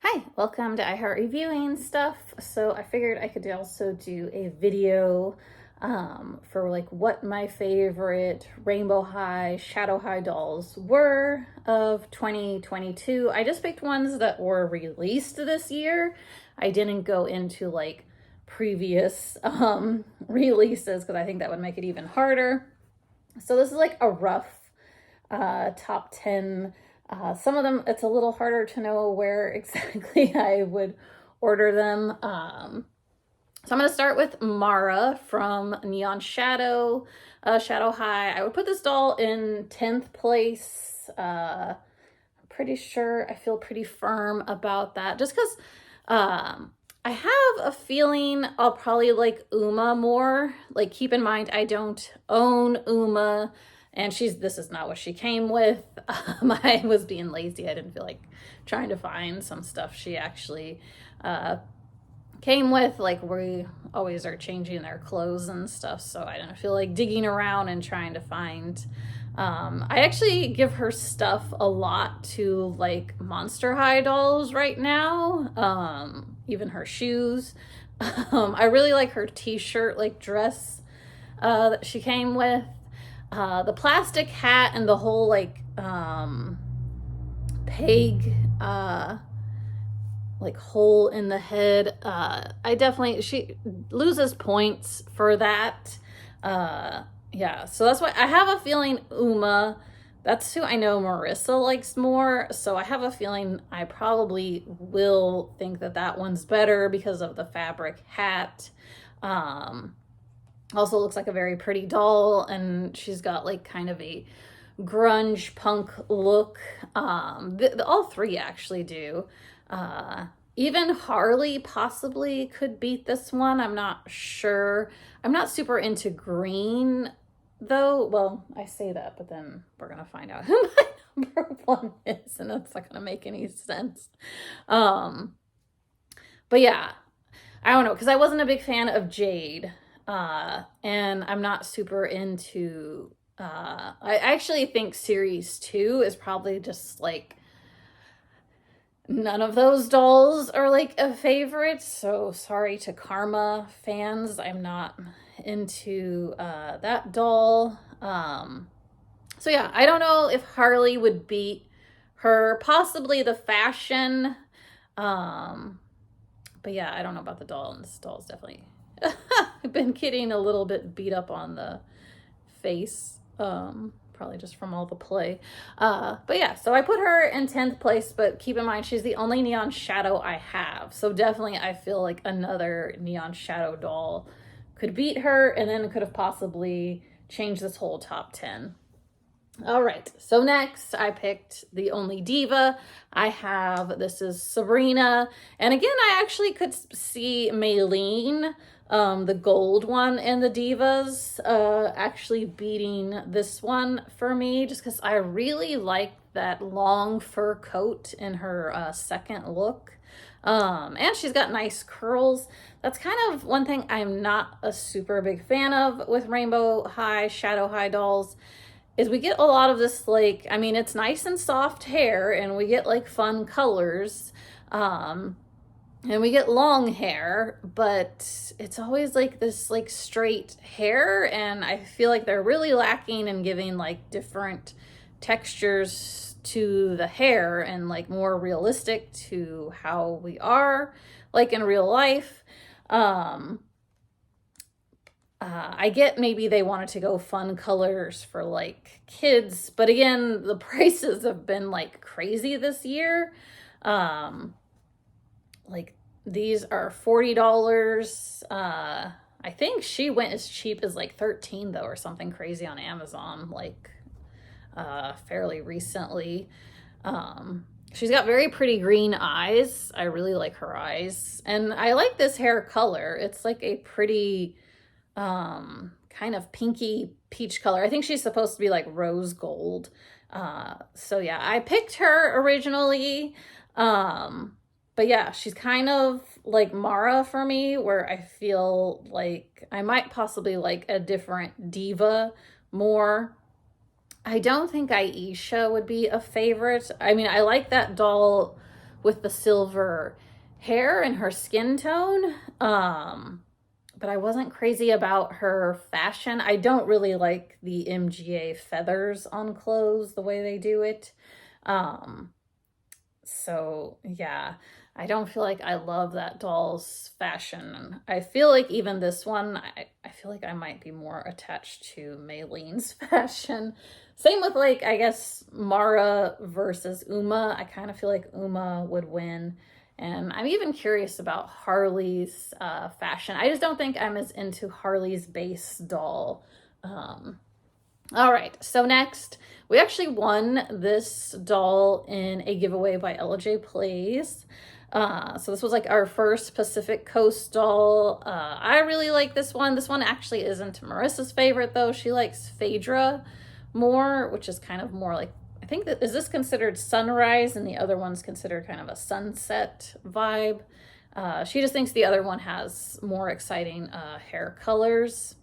Hi, welcome to iHeart Reviewing Stuff. So I figured I could also do a video for like what my favorite Rainbow High, Shadow High dolls were of 2022. I just picked ones that were released this year. I didn't go into like previous releases because I think that would make it even harder. So this is like a rough top 10. Some of them, it's a little harder to know where exactly I would order them. So I'm going to start with Mara from Neon Shadow, Shadow High. I would put this doll in 10th place. I'm pretty sure, I feel pretty firm about that just because I have a feeling I'll probably like Uma more. Like, keep in mind, I don't own Uma. And this is not what she came with. I was being lazy. I didn't feel like trying to find some stuff she actually came with. Like, we always are changing their clothes and stuff. So I don't feel like digging around and trying to find. I actually give her stuff a lot to like Monster High dolls right now. Even her shoes. I really like her t-shirt, like dress that she came with. The plastic hat and the whole like peg like hole in the head. She loses points for that. Yeah, so that's why I have a feeling Uma, that's who I know Marissa likes more. So I have a feeling I probably will think that one's better because of the fabric hat. Also looks like a very pretty doll, and she's got like kind of a grunge punk look. All three actually do. Even Harley possibly could beat this one. I'm not sure. I'm not super into green though. Well, I say that, but then we're gonna find out who my number one is, and that's not gonna make any sense. But yeah, I don't know, because I wasn't a big fan of Jade. And I'm not super into, I actually think series 2 is probably just like, none of those dolls are like a favorite. So sorry to Karma fans. I'm not into, that doll. So yeah, I don't know if Harley would beat her, possibly the fashion. But yeah, I don't know about the doll, and this doll is definitely I've been getting a little bit beat up on the face, probably just from all the play. But yeah, so I put her in 10th place, but keep in mind, she's the only Neon Shadow I have. So definitely I feel like another Neon Shadow doll could beat her, and then could have possibly changed this whole top 10. All right, so next I picked the only diva I have. This is Sabrina. And again, I actually could see Maylene, the gold one in the Divas, actually beating this one for me, just because I really like that long fur coat in her second look. And she's got nice curls. That's kind of one thing I'm not a super big fan of with Rainbow High, Shadow High dolls, is we get a lot of this, like, I mean, it's nice and soft hair, and we get like fun colors, and we get long hair, but it's always like this like straight hair, and I feel like they're really lacking in giving like different textures to the hair and like more realistic to how we are like in real life. I get maybe they wanted to go fun colors for like kids, but again, the prices have been like crazy this year. Like, these are $40. I think she went as cheap as like 13 though, or something crazy on Amazon, like fairly recently. She's got very pretty green eyes. I really like her eyes, and I like this hair color. It's like a pretty kind of pinky peach color. I think she's supposed to be like rose gold. So yeah, I picked her originally. But yeah, she's kind of like Mara for me, where I feel like I might possibly like a different diva more. I don't think Aisha would be a favorite. I mean, I like that doll with the silver hair and her skin tone. But I wasn't crazy about her fashion. I don't really like the MGA feathers on clothes, the way they do it. So yeah, I don't feel like I love that doll's fashion. I feel like even this one, I feel like I might be more attached to Maylene's fashion. Same with like, I guess, Mara versus Uma. I kind of feel like Uma would win. And I'm even curious about Harley's fashion. I just don't think I'm as into Harley's base doll. All right, so next, we actually won this doll in a giveaway by LJ Plays. So this was like our first Pacific Coast doll. I really like this one. This one actually isn't Marissa's favorite though. She likes Phaedra more, which is kind of more like, I think that, is this considered sunrise and the other one's considered kind of a sunset vibe. She just thinks the other one has more exciting hair colors.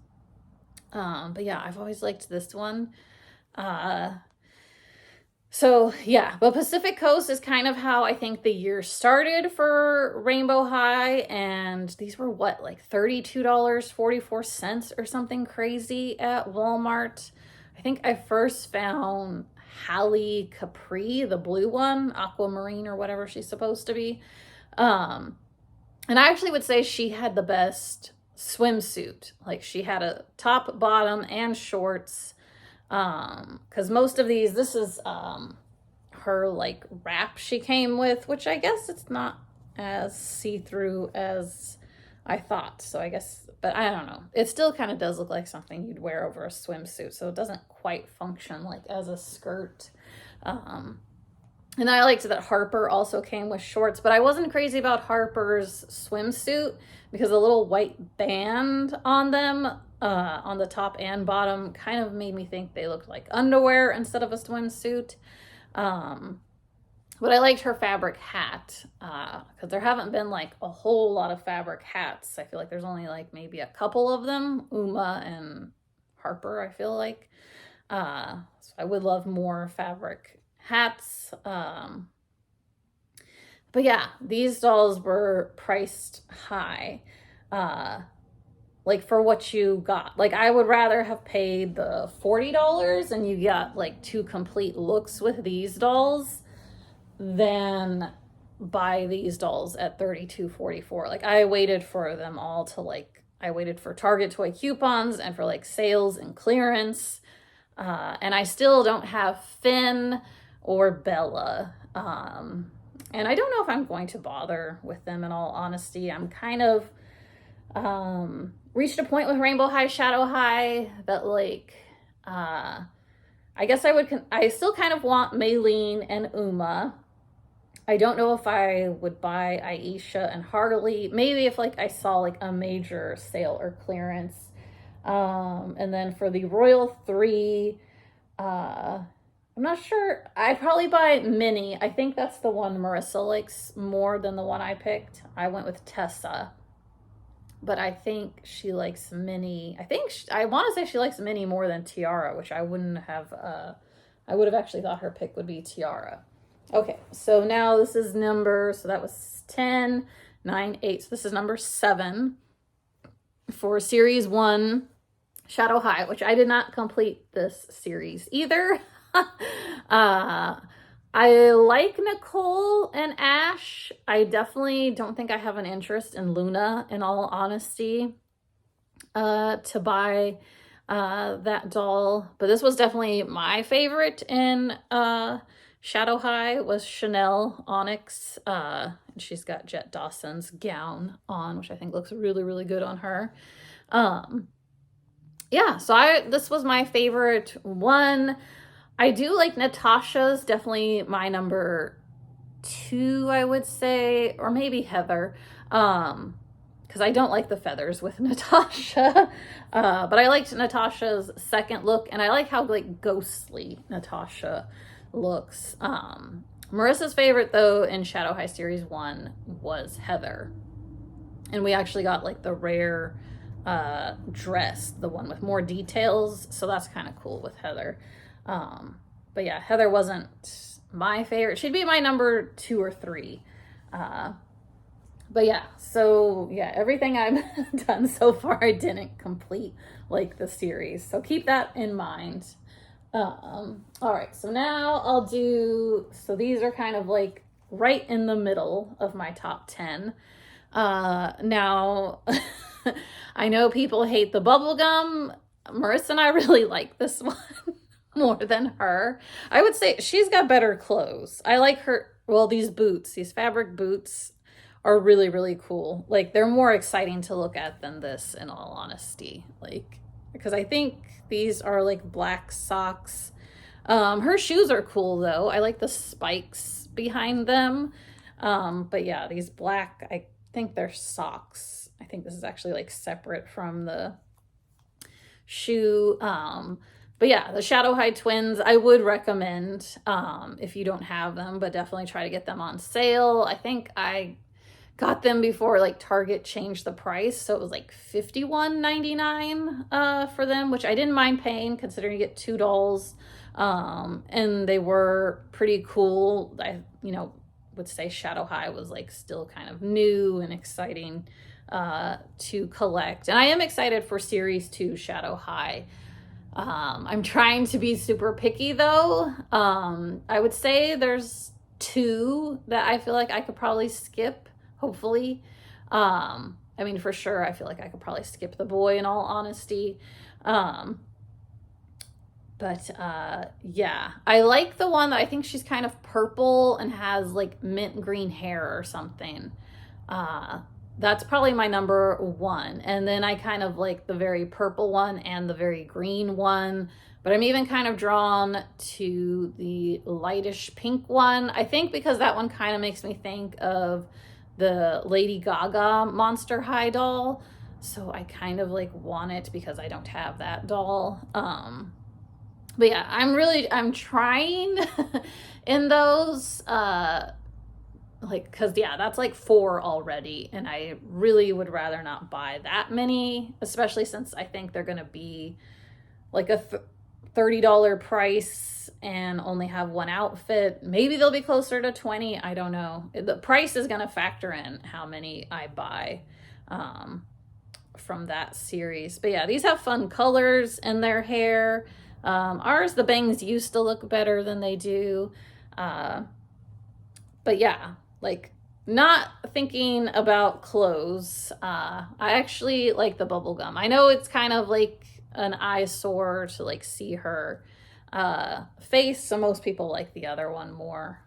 But yeah, I've always liked this one. So yeah, but Pacific Coast is kind of how I think the year started for Rainbow High. And these were what, like $32.44 or something crazy at Walmart. I think I first found Halle Capri, the blue one, aquamarine or whatever she's supposed to be. And I actually would say she had the best swimsuit. Like she had a top, bottom, and shorts. Because most of these, this is her like wrap she came with, which I guess it's not as see-through as I thought. So I guess, but I don't know. It still kind of does look like something you'd wear over a swimsuit. So it doesn't quite function like as a skirt. And I liked that Harper also came with shorts, but I wasn't crazy about Harper's swimsuit because the little white band on them, on the top and bottom, kind of made me think they looked like underwear instead of a swimsuit. But I liked her fabric hat because there haven't been like a whole lot of fabric hats. I feel like there's only like maybe a couple of them, Uma and Harper, I feel like. So I would love more fabric hats. But yeah, these dolls were priced high. Like for what you got. Like I would rather have paid the $40 and you got like 2 complete looks with these dolls than buy these dolls at $32.44. Like I waited for them all to like, I waited for Target toy coupons and for like sales and clearance. And I still don't have Finn or Bella. And I don't know if I'm going to bother with them in all honesty. I'm kind of reached a point with Rainbow High, Shadow High that like, I guess I still kind of want Maylene and Uma. I don't know if I would buy Aisha and Harley. Maybe if like I saw like a major sale or clearance. And then for the Royal 3, I'm not sure. I'd probably buy Minnie. I think that's the one Marissa likes more than the one I picked. I went with Tessa. But I think she likes Minnie. I want to say she likes Minnie more than Tiara, which I wouldn't have. I would have actually thought her pick would be Tiara. Okay, so now this is so that was 10, 9, 8. So this is number 7 for Series 1, Shadow High, which I did not complete this series either. I like Nicole and Ash. I definitely don't think I have an interest in Luna, in all honesty, to buy that doll. But this was definitely my favorite in Shadow High was Chanel Onyx. And she's got Jet Dawson's gown on, which I think looks really, really good on her. Yeah, so this was my favorite one. I do like Natasha's, definitely my number 2, I would say, or maybe Heather, because I don't like the feathers with Natasha, but I liked Natasha's second look, and I like how like ghostly Natasha looks. Marissa's favorite though in Shadow High Series 1 was Heather, and we actually got like the rare dress, the one with more details, so that's kind of cool with Heather. But yeah, Heather wasn't my favorite. She'd be my number 2 or 3. But yeah, so yeah, everything I've done so far, I didn't complete like the series. So keep that in mind. All right, so now I'll do, so these are kind of like right in the middle of my top 10. Now, I know people hate the bubble gum. Marissa and I really like this one more than her. I would say she's got better clothes. I like her, well, these boots, these fabric boots are really, really cool. Like, they're more exciting to look at than this, in all honesty. Like, because I think these are like black socks. Her shoes are cool though. I like the spikes behind them. But yeah, these black, I think they're socks. I think this is actually like separate from the shoe. But yeah, the Shadow High Twins, I would recommend if you don't have them, but definitely try to get them on sale. I think I got them before like Target changed the price, so it was like $51.99 for them, which I didn't mind paying considering you get two dolls. And they were pretty cool. I would say Shadow High was like still kind of new and exciting to collect, and I am excited for series 2 Shadow High. I'm trying to be super picky though. I would say there's 2 that I feel like I could probably skip, hopefully. I mean, for sure, I feel like I could probably skip the boy in all honesty. But yeah, I like the one that I think she's kind of purple and has like mint green hair or something. That's probably my number 1. And then I kind of like the very purple one and the very green one. But I'm even kind of drawn to the lightish pink one. I think because that one kind of makes me think of the Lady Gaga Monster High doll. So I kind of like want it because I don't have that doll. But yeah, I'm trying in those, like, cause yeah, that's like 4 already. And I really would rather not buy that many, especially since I think they're going to be like a $30 price and only have one outfit. Maybe they'll be closer to 20. I don't know. The price is going to factor in how many I buy, from that series. But yeah, these have fun colors in their hair. Ours, the bangs used to look better than they do. But yeah, like not thinking about clothes. I actually like the bubble gum. I know it's kind of like an eyesore to like see her face, so most people like the other one more.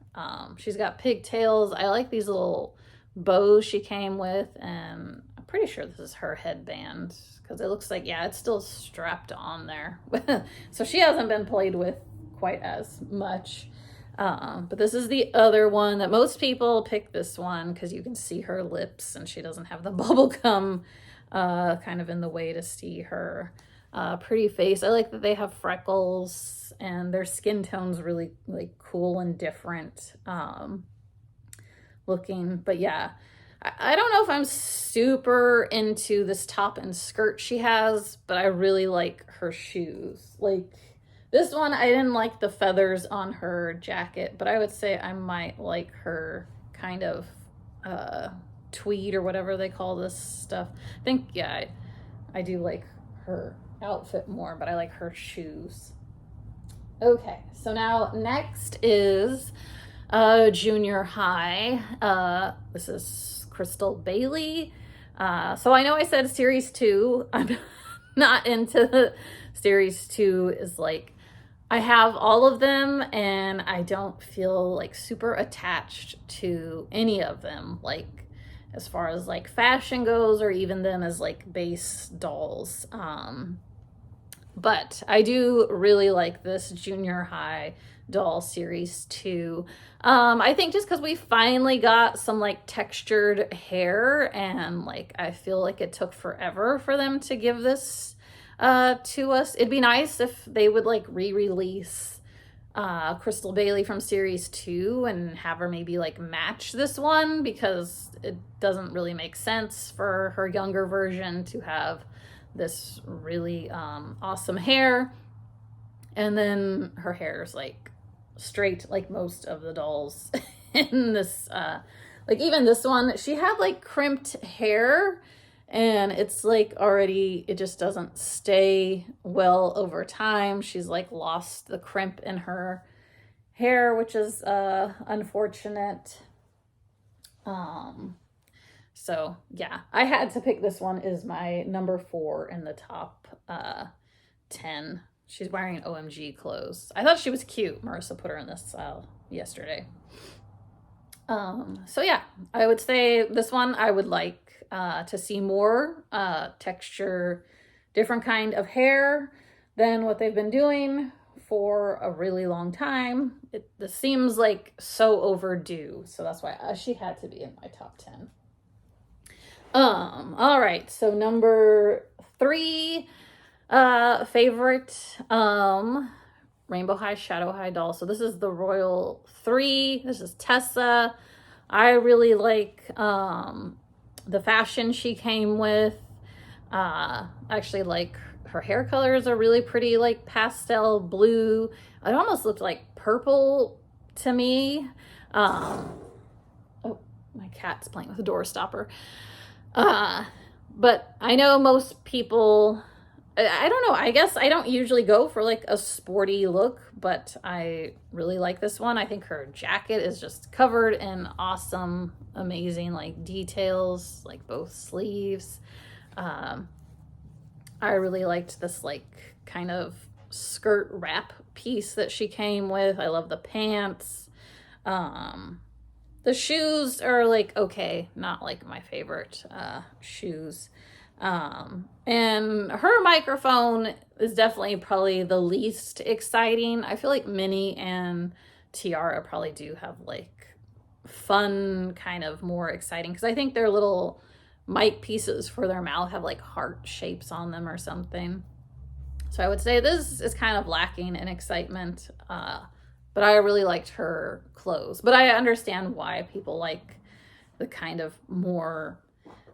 She's got pigtails. I like these little bows she came with, and I'm pretty sure this is her headband because it looks like, yeah, it's still strapped on there. So she hasn't been played with quite as much. But this is the other one that most people pick this one because you can see her lips and she doesn't have the bubble gum kind of in the way to see her pretty face. I like that they have freckles and their skin tone's really like cool and different looking. But yeah, I don't know if I'm super into this top and skirt she has, but I really like her shoes. Like this one, I didn't like the feathers on her jacket, but I would say I might like her kind of tweed or whatever they call this stuff. I think, yeah, I do like her outfit more, but I like her shoes. Okay, so now next is junior high. This is Crystal Bailey. So I know I said series 2. I'm not into series 2 is like, I have all of them and I don't feel like super attached to any of them, like as far as like fashion goes or even them as like base dolls. But I do really like this junior high doll series 2. I think just because we finally got some like textured hair and like I feel like it took forever for them to give this to us. It'd be nice if they would like re-release Crystal Bailey from series 2 and have her maybe like match this one, because it doesn't really make sense for her younger version to have this really awesome hair and then her hair is like straight like most of the dolls in this Like even this one, she had like crimped hair, and it's like already, it just doesn't stay well over time. She's like lost the crimp in her hair, which is unfortunate. So yeah, I had to pick this one as my number 4 in the top 10. She's wearing OMG clothes. I thought she was cute. Marissa put her in this yesterday. So yeah, I would say this one I would like to see more texture, different kind of hair than what they've been doing for a really long time. This seems like so overdue, so that's why she had to be in my top 10. All right, so number 3 favorite Rainbow High Shadow High doll. So this is the Royal 3. This is Tessa. I really like the fashion she came with. Actually, like her hair colors are really pretty, like pastel blue. It almost looked like purple to me. Oh, my cat's playing with a door stopper. But I know most people, I don't know, I guess I don't usually go for like a sporty look, but I really like this one. I think her jacket is just covered in awesome, amazing like details, like both sleeves. I really liked this like kind of skirt wrap piece that she came with. I love the pants. The shoes are like okay, not like my favorite shoes. And her microphone is definitely probably the least exciting. I feel like Minnie and Tiara probably do have like fun, kind of more exciting, because I think their little mic pieces for their mouth have like heart shapes on them or something. So I would say this is kind of lacking in excitement, but I really liked her clothes. But I understand why people like the kind of more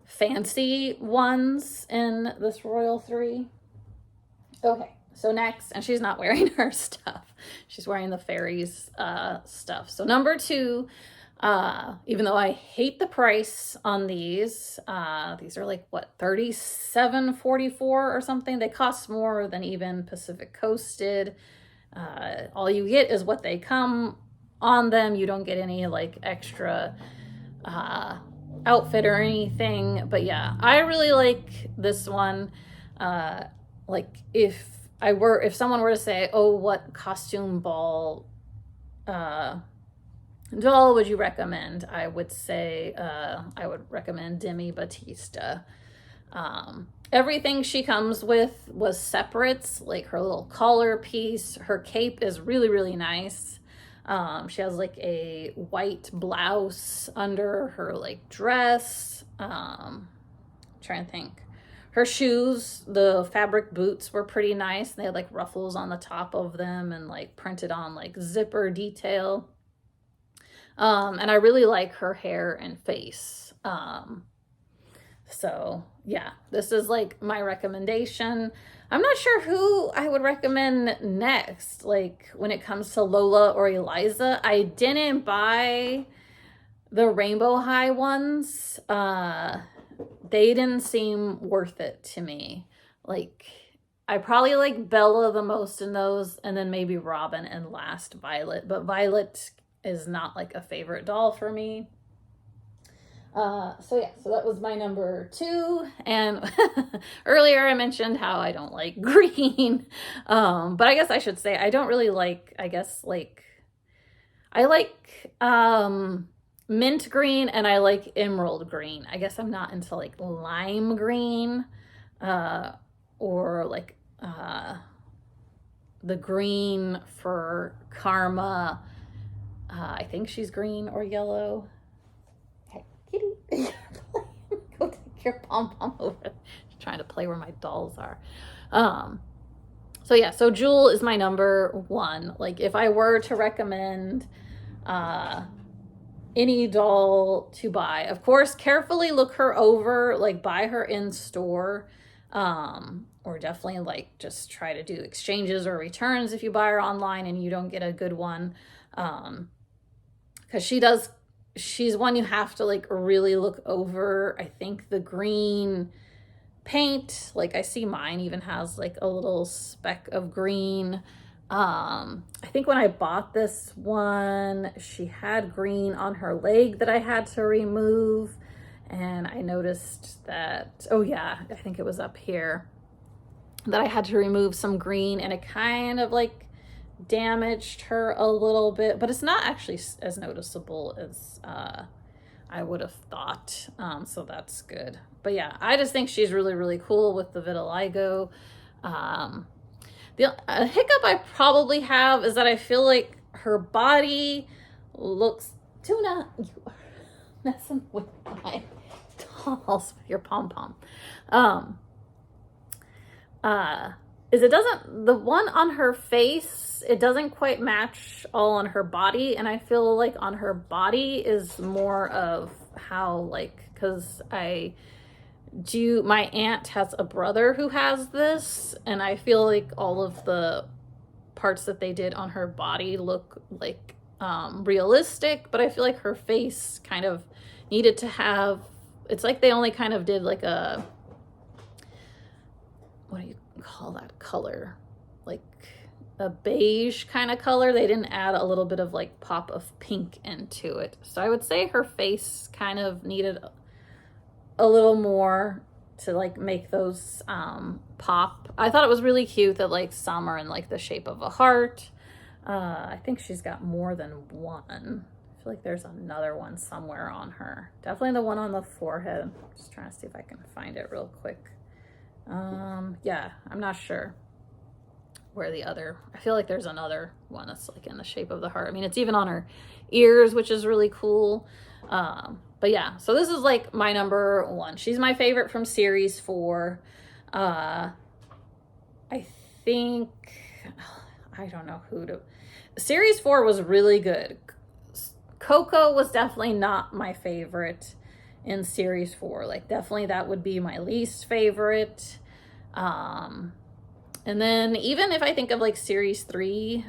fancy ones in this Royal 3. Okay, so next, and she's not wearing her stuff. She's wearing the fairies stuff. So number 2, even though I hate the price on these are like what, $37.44 or something. They cost more than even Pacific Coast did. All you get is what they come on them. You don't get any like extra outfit or anything. But yeah, I really like this one. Like if someone were to say, oh, what costume ball doll would you recommend? I would say I would recommend Demi Batista. Everything she comes with was separates, like her little collar piece. Her cape is really, really nice. She has like a white blouse under her like dress. Trying to think. Her shoes, the fabric boots were pretty nice. They had like ruffles on the top of them and like printed on like zipper detail. And I really like her hair and face. So yeah, this is like my recommendation. I'm not sure who I would recommend next, like when it comes to Lola or Eliza. I didn't buy the Rainbow High ones. They didn't seem worth it to me. Like I probably like Bella the most in those, and then maybe Robin, and last Violet. But Violet is not like a favorite doll for me. So yeah, so that was my number 2. And earlier I mentioned how I don't like green. But I guess I should say I don't really like, I like mint green, and I like emerald green. I guess I'm not into like lime green, or like the green for Karma. I think she's green or yellow. Hey, kitty. Go take your pom-pom over. She's trying to play where my dolls are. So yeah, so Jewel is my number 1. Like if I were to recommend any doll to buy, of course, carefully look her over, like buy her in store, or definitely like just try to do exchanges or returns if you buy her online and you don't get a good one. Because she does she's one you have to like really look over. I think the green paint, like I see mine even has like a little speck of green. I think when I bought this one, she had green on her leg that I had to remove. And I noticed that, oh yeah, I think it was up here, that I had to remove some green, and it kind of like damaged her a little bit, but it's not actually as noticeable as I would have thought. So that's good. But yeah, I just think she's really, really cool with the vitiligo. The hiccup I probably have is that I feel like her body looks, Tuna, you are messing with my dolls with your pom-pom. Is it doesn't, the one on her face, it doesn't quite match all on her body. And I feel like on her body is more of how, like, because my aunt has a brother who has this, and I feel like all of the parts that they did on her body look like realistic, but I feel like her face kind of needed to have, it's like they only kind of did like a, what do you call that color? Like a beige kind of color. They didn't add a little bit of like pop of pink into it. So I would say her face kind of needed a little more to like make those pop. I thought it was really cute that like some are in like the shape of a heart. I think she's got more than one. I feel like there's another one somewhere on her. Definitely the one on the forehead. I'm just trying to see if I can find it real quick. Yeah, I'm not sure where the other, I feel like there's another one that's like in the shape of the heart. I mean, it's even on her ears, which is really cool. But yeah, so this is like my number one. She's my favorite from series 4. I think, I don't know who to, series 4 was really good. Coco was definitely not my favorite in series 4. Like definitely that would be my least favorite. And then even if I think of like series 3,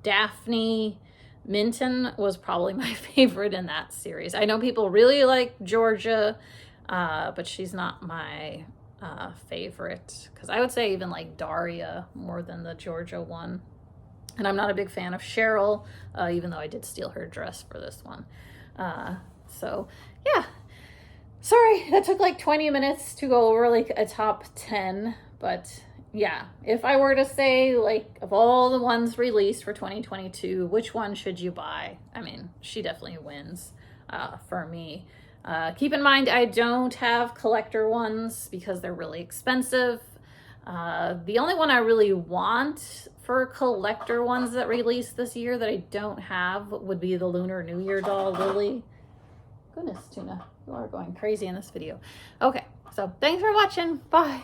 Daphne Minton was probably my favorite in that series. I know people really like Georgia, but she's not my favorite, because I would say even like Daria more than the Georgia one. And I'm not a big fan of Cheryl, even though I did steal her dress for this one. So yeah, sorry, that took like 20 minutes to go over like a top 10, but yeah, if I were to say like of all the ones released for 2022, which one should you buy? I mean, she definitely wins for me. Keep in mind, I don't have collector ones because they're really expensive. The only one I really want for collector ones that released this year that I don't have would be the Lunar New Year doll, Lily. Goodness, Tuna, you are going crazy in this video. Okay, so thanks for watching. Bye.